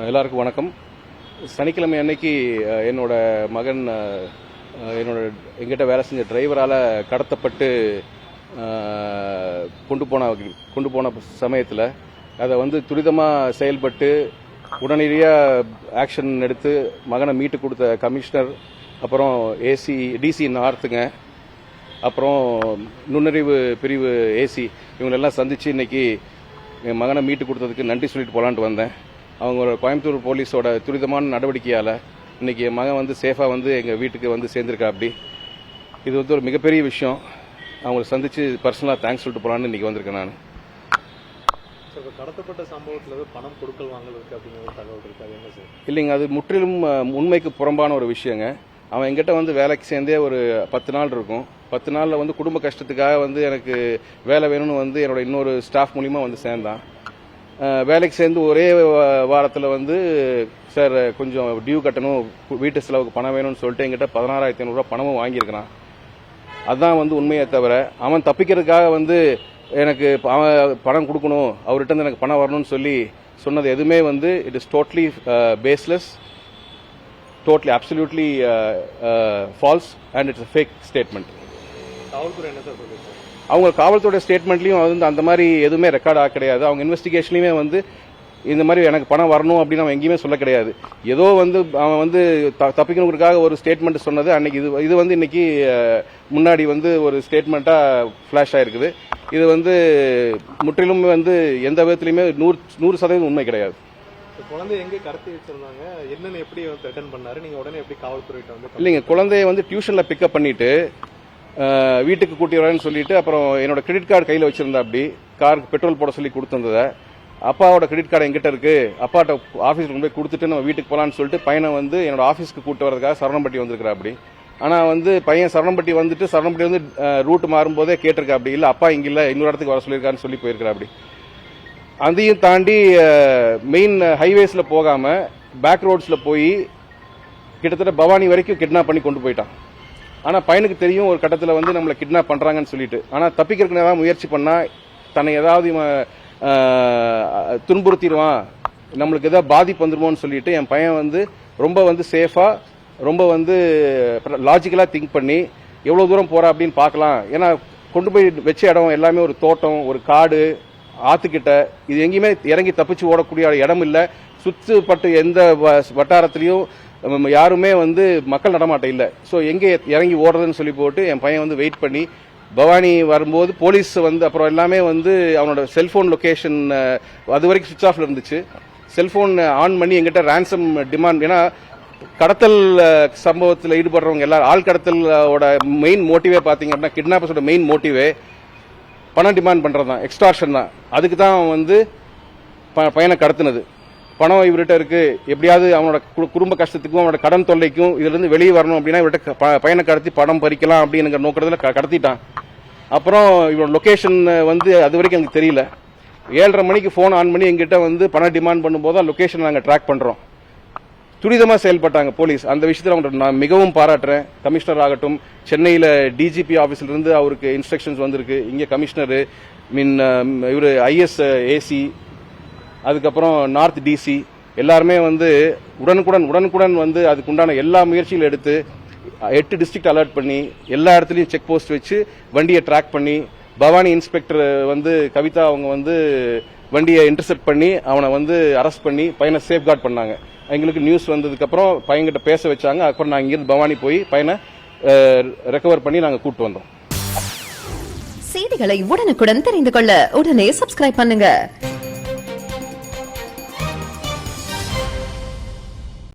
எல்லாருக்கும் வணக்கம். சனிக்கிழமை அன்னைக்கு என்னோட மகன் எங்கிட்ட வேலை செஞ்ச டிரைவரால் கடத்தப்பட்டு கொண்டு போன சமயத்தில் அதை துரிதமாக செயல்பட்டு உடனடியாக ஆக்ஷன் எடுத்து மகனை மீட்டு கொடுத்த கமிஷனர், அப்புறம் டிசி நார்த்துங்க, அப்புறம் நுண்ணறிவு பிரிவு ஏசி இவங்களெல்லாம் சந்தித்து இன்னைக்கு என் மகனை மீட்டு கொடுத்ததுக்கு நன்றி சொல்லிட்டு போகலான்ட்டு வந்தேன். அவங்க கோயம்புத்தூர் போலீஸோட துரிதமான நடவடிக்கையால் இன்னைக்கு என் மகன் சேஃபாக எங்கள் வீட்டுக்கு சேர்ந்திருக்கா. அப்படி இது ஒரு மிகப்பெரிய விஷயம். அவங்களை சந்தித்து பர்சனலாக தேங்க்ஸ் சொல்லிட்டு போகலான்னு இன்னைக்கு வந்திருக்கேன். நான் கடத்தப்பட்ட சம்பவத்தில் பணம் கொடுக்கல் வாங்கல் இருக்கு அப்படிங்கிற தகவல் இருக்காது என்ன சார்? இல்லைங்க, அது முற்றிலும் உண்மைக்கு புறம்பான ஒரு விஷயங்க. அவன் எங்கிட்ட வேலைக்கு சேர்ந்தே ஒரு 10 நாள் இருக்கும். 10 நாளில் குடும்ப கஷ்டத்துக்காக எனக்கு வேலை வேணும்னு என்னோட இன்னொரு ஸ்டாஃப் மூலிமா சேர்ந்தான். வேலைக்கு சேர்ந்து ஒரே வாரத்தில் சார் கொஞ்சம் டியூ கட்டணும், வீட்டு செலவுக்கு பணம் வேணும்னு சொல்லிட்டு எங்கிட்ட 16,500 பணமும் வாங்கியிருக்கிறான். அதுதான் உண்மையை தவிர அவன் தப்பிக்கிறதுக்காக எனக்கு அவன் பணம் கொடுக்கணும், அவர்கிட்ட எனக்கு பணம் வரணும்னு சொன்னது எதுவுமே it is totally baseless, totally absolutely false and it's a fake statement. காவல்துறை என்ன சார் சொல்லுங்க? அவங்க காவல்துறை ஸ்டேட்மெண்ட்லயும் அந்த மாதிரி எதுவுமே ரெக்கார்ட் ஆக கிடையாது. அவங்க இன்வெஸ்டிகேஷன்லயுமே இந்த மாதிரி எனக்கு பணம் வரணும் அப்படின்னு அவன் எங்கேயுமே சொல்ல கிடையாது. ஏதோ அவன் தப்பிக்கணுங்கிறதுக்காக ஒரு ஸ்டேட்மெண்ட் சொன்னது அன்னைக்கு இது இன்னைக்கு முன்னாடி ஒரு ஸ்டேட்மெண்டா ஃபிளாஷ் ஆயிருக்குது. இது முற்றிலும் எந்த விதத்திலுமே 100% உண்மை கிடையாது. குழந்தை எங்க கடத்தி வச்சிருந்தாங்க, என்னன்னு எப்படி ரிட்டர்ன் பண்ணாரு, நீங்க உடனே எப்படி காவல்துறையிட்ட இல்லைங்க, குழந்தைய டியூஷன்ல பிக்கப் பண்ணிட்டு வீட்டுக்கு கூட்டி வரேன்னு சொல்லிட்டு அப்புறம் என்னோட கிரெடிட் கார்டு கையில் வச்சிருந்தா. அப்படி காருக்கு பெட்ரோல் போட சொல்லி கொடுத்திருந்தத அப்பாவோட கிரெடிட் கார்டு எங்கிட்ட இருக்கு, அப்பாட்ட ஆஃபீஸ்க்கு கொண்டு போய் கொடுத்துட்டு நம்ம வீட்டுக்கு போகலான்னு சொல்லிட்டு பையனை என்னோட ஆஃபீஸ்க்கு கூட்டு வரதுக்காக சரணம்பட்டி வந்திருக்கிறா. அப்படி ஆனால் பையன் சரணம்பட்டி சரணம்பட்டி ரூட் மாறும்போதே கேட்டிருக்கா. அப்படி இல்லை அப்பா இங்க இல்லை, இன்னொரு இடத்துக்கு வர சொல்லியிருக்காருன்னு சொல்லி போயிருக்கிறா. அப்படி அதையும் தாண்டி மெயின் ஹைவேஸ்ல போகாம பேக் ரோட்ஸ்ல போய் கிட்டத்தட்ட பவானி வரைக்கும் கிட்னாப் பண்ணி கொண்டு போயிட்டான். ஆனா பையனுக்கு தெரியும் ஒரு கட்டத்தில் நம்மளை கிட்னாப் பண்றாங்கன்னு சொல்லிட்டு. ஆனா தப்பிக்கிறதுக்கு ஏதாவது முயற்சி பண்ணா தன்னை ஏதாவது துன்புறுத்திடுவான், நம்மளுக்கு ஏதாவது பாதிப்பு வந்துருமோன்னு சொல்லிட்டு என் பையன் ரொம்ப சேஃபா ரொம்ப லாஜிக்கலா திங்க் பண்ணி எவ்வளவு தூரம் போறா அப்படின்னு பார்க்கலாம். ஏன்னா கொண்டு போய் வச்ச இடம் எல்லாமே ஒரு தோட்டம், ஒரு காடு, ஆத்துக்கிட்ட, இது எங்கேயுமே இறங்கி தப்பிச்சு ஓடக்கூடிய இடம் இல்ல. சுற்றுப்பட்டு எந்த வட்டாரத்திலையும் யாருமே மக்கள் நடமாட்டம் இல்ல. சோ எங்க இறங்கி ஓடுறதுன்னு சொல்லி போட்டு என் பையன் வெயிட் பண்ணி பவானி வரும்போது போலீஸ் அப்புறம் எல்லாமே அவனோட செல்போன் லொகேஷன் அது வரைக்கும் சுவிட்ச் ஆஃப்ல இருந்துச்சு. செல்போன் ஆன் பண்ணி எங்கிட்ட ரான்சம் டிமாண்ட், ஏன்னா கடத்தல் சம்பவத்தில் ஈடுபடுறவங்க எல்லாரும் ஆள் கடத்தலோட மெயின் மோட்டிவே பாத்தீங்க அப்படின்னா கிட்னாப்பர்ஸோட மெயின் மோட்டிவே பணம் டிமாண்ட் பண்றதுதான், எக்ஸ்டார்ஷன் தான். அதுக்கு தான் பையனை கடத்தினது. பணம் இவர்கிட்ட இருக்கு, எப்படியாவது அவனோட குடும்ப கஷ்டத்துக்கும் அவனோட கடன் தொல்லைக்கும் இதுல இருந்து வெளியே வரணும் அப்படின்னா இவர்கிட்ட பையனை கடத்தி பணம் பறிக்கலாம் அப்படிங்கிற நோக்கத்துல கடத்திட்டான். அப்புறம் இவரோட லொகேஷன் அது வரைக்கும் எனக்கு தெரியல. 7:30 மணிக்கு போன் ஆன் பண்ணி எங்கிட்ட பணம் டிமாண்ட் பண்ணும்போது லொகேஷன் நாங்க ட்ராக் பண்றோம். துரிதமா செயல்பட்டாங்க போலீஸ். அந்த விஷயத்துல அவங்க நான் மிகவும் பாராட்டுறேன். கமிஷனர் ஆகட்டும், சென்னையில டிஜிபி ஆபீஸ்ல இருந்து அவருக்கு இன்ஸ்ட்ரக்ஷன்ஸ் வந்திருக்கு. இங்க கமிஷனர் இவரு ஐஎஸ் ஏசி, அதுக்கப்புறம் நார்த் டிசி எல்லாருமே உடனுக்குடன் அதுக்கு உண்டான எல்லா முயற்சிகளும் எடுத்து 8 டிஸ்ட்ரிக்ட் அலர்ட் பண்ணி எல்லா இடத்துலயும் செக் போஸ்ட் வச்சு வண்டியை ட்ராக் பண்ணி பவானி இன்ஸ்பெக்டர் கவிதா அவங்க வண்டியை இன்டர்செப்ட் பண்ணி அவனை அரெஸ்ட் பண்ணி பையனை சேஃப்கார்ட் பண்ணாங்க. எங்களுக்கு நியூஸ் வந்ததுக்கு அப்புறம் பையன்கிட்ட பேச வச்சாங்க. அப்புறம் நாங்க இங்கிருந்து பவானி போய் பையனை ரெக்கவர் பண்ணி நாங்க கூட்டு வந்தோம். செய்திகளை உடனுக்குடன் தெரிந்து கொள்ள உடனே சப்ஸ்கிரைப் பண்ணுங்க.